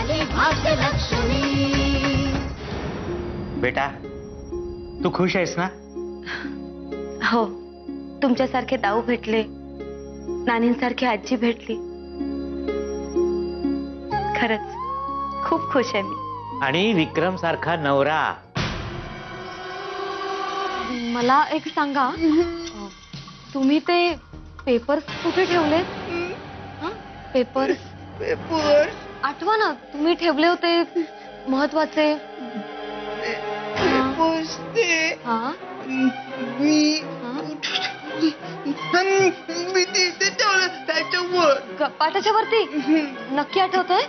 आली भाग्यलक्ष्मी. बेटा तू खुश आहेस ना? हो, तुमच्यासारखे दाऊ भेटले, नानींसारखी आजी भेटली, खरंच खूप खुश आहे मी. आणि विक्रम सारखा नवरा. मला एक सांगा, तुम्ही ते पेपर्स कुठे ठेवले? पेपर्स पेपर्स आठवा ना, तुम्ही ठेवले होते महत्वाचे. पेपर्स ते हा मी मी तिथे ठेवलं त्याच्यावर. कपाटाच्या वरती. नक्की आठवतंय?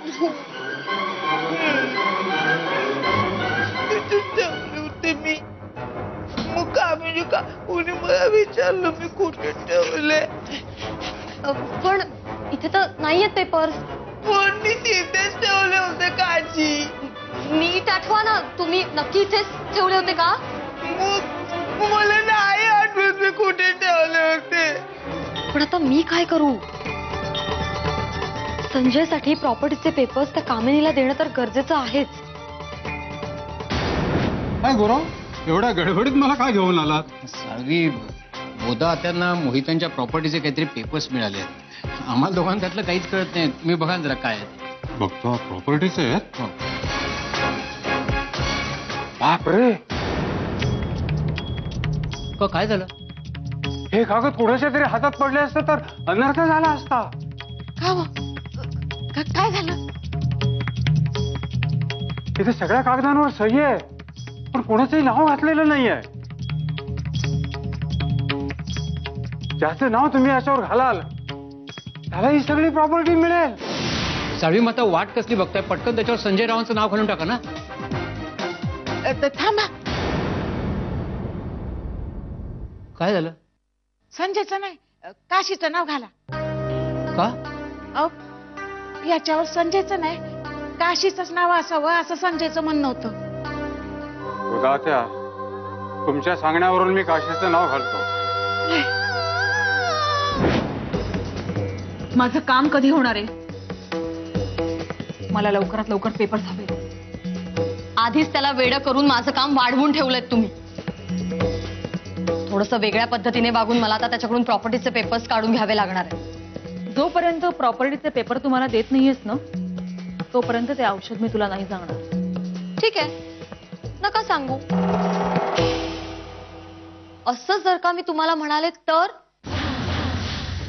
तिथे ठेवले होते मी. मग कामिनी का कोणी मला विचारलं मी कुठे ठेवले, पण इथे तर नाहीयेत पेपर्स. पण मी तिथेच ठेवले होते काजी. नीट आठवा ना, तुम्ही नक्की इथेच ठेवले होते का? मग मला नाही आठवत मी कुठे ठेवले होते. पण आता मी काय करू? संजयसाठी प्रॉपर्टीचे पेपर्स त्या कामिनीला देणं तर गरजेचं आहेच. काय गौरव, एवढ्या गडबडीत मला काय घेऊन आलात? साळवी, बोधा त्यांना मोहितांच्या प्रॉपर्टीचे काहीतरी पेपर्स मिळाले आहेत. आम्हाला दोघांना त्यातलं काहीच कळत नाही. तुम्ही बघा जरा काय आहे. बघतो प्रॉपर्टीचे आहेत. हो. बापरे, काय झालं? हे कागद कोणाच्या तरी हातात पडले असते तर अनर्थ झाला असता. काय झालं? इथे सगळ्या कागदांवर सही आहे, पण कोणाचंही नाव घातलेलं नाहीये. ज्याचं नाव तुम्ही याच्यावर घालाल त्याला ही सगळी प्रॉपर्टी मिळेल. साळवी, मग आता वाट कसली बघताय? पटकन त्याच्यावर संजय रावांचं नाव घालून टाका ना. थांबा, काय झालं? संजयचं नाही काशीचं नाव घाला. का? अहो, याच्यावर संजयचं नाही काशीचंच नाव असावं असं संजयचं म्हणणं होतं. उदात्या, तुमच्या सांगण्यावरून मी काशीचं नाव घालतो. माझं काम कधी होणार आहे? मला लवकरात लवकर पेपर्स हवे. आधीच त्याला वेडं करून माझं काम वाढवून ठेवलंय तुम्ही. थोडंसं वेगळ्या पद्धतीने वागून मला आता त्याच्याकडून प्रॉपर्टीचे पेपर्स काढून घ्यावे लागणार आहे. जोपर्यंत प्रॉपर्टीचे पेपर तुम्हाला देत नाहीयेस ना, तोपर्यंत ते औषध मी तुला नाही सांगणार. ठीक आहे, नका सांगू. असं जर का मी तुम्हाला म्हणाले तर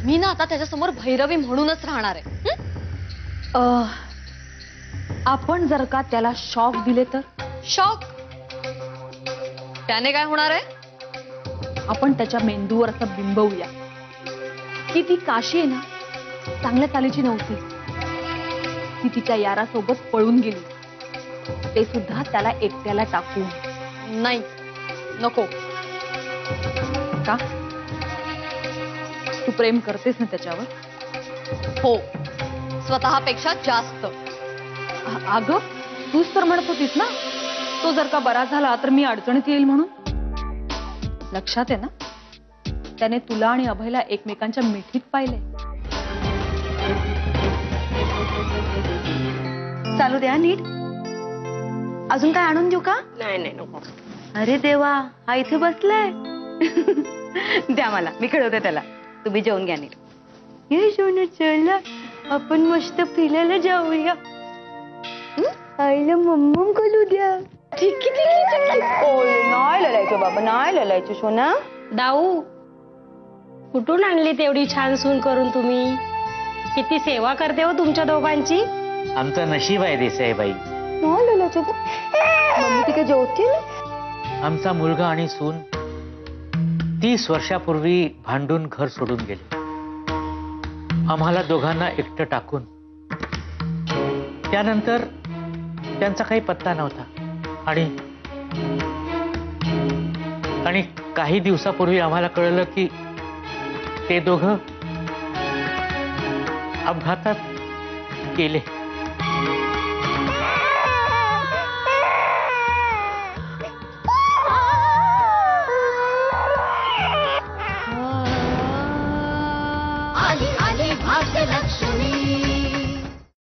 मी ना आता त्याच्यासमोर भैरवी म्हणूनच राहणार आहे. आपण जर का त्याला शॉक दिले तर? शॉक? त्याने काय होणार आहे? आपण त्याच्या मेंदूवर असं बिंबवूया की ती काशी आहे ना, चांगल्या चालीची नव्हती. ती तिच्या यारासोबत पळून गेली, ते सुद्धा त्याला एकट्याला टाकून. नाही, नको. का? तू प्रेम करतेस ना त्याच्यावर? हो, स्वतःपेक्षा जास्त. अगं, तूच तर म्हणत होतीस ना, तो जर का बरा झाला तर मी अडचणीत येईल म्हणून. लक्षात आहे ना, त्याने तुला आणि अभयला एकमेकांच्या मिठीत पाहिले. चालू द्या नीट. अजून काय आणून देऊ का? नाही नाही नको. अरे देवा, हा इथे बसलाय. द्या मला, मी खेळवते त्याला. तुम्ही जेवून घ्या नीट. हे सोनं, चला आपण मस्त फिरायला जाऊया. आईला मम्मम करू द्या. ठीक आहे. नाही ललायचं बाबा, नाही ललायचं सोना. दाऊ, कुठून आणली तेवढी छान सून करून तुम्ही? किती सेवा करते हो तुमच्या दोघांची. आमचं नशीब आहे देसाईबाई. नाही ललायचं मम्मी तिकडे जेवतील. आमचा मुलगा आणि सून 30 वर्षापूर्वी भांडून घर सोडून गेले, आम्हाला दोघांना एकटं टाकून. त्यानंतर त्यांचा काही पत्ता नव्हता आणि काही दिवसापूर्वी आम्हाला कळलं की ते दोघं अपघातात गेले.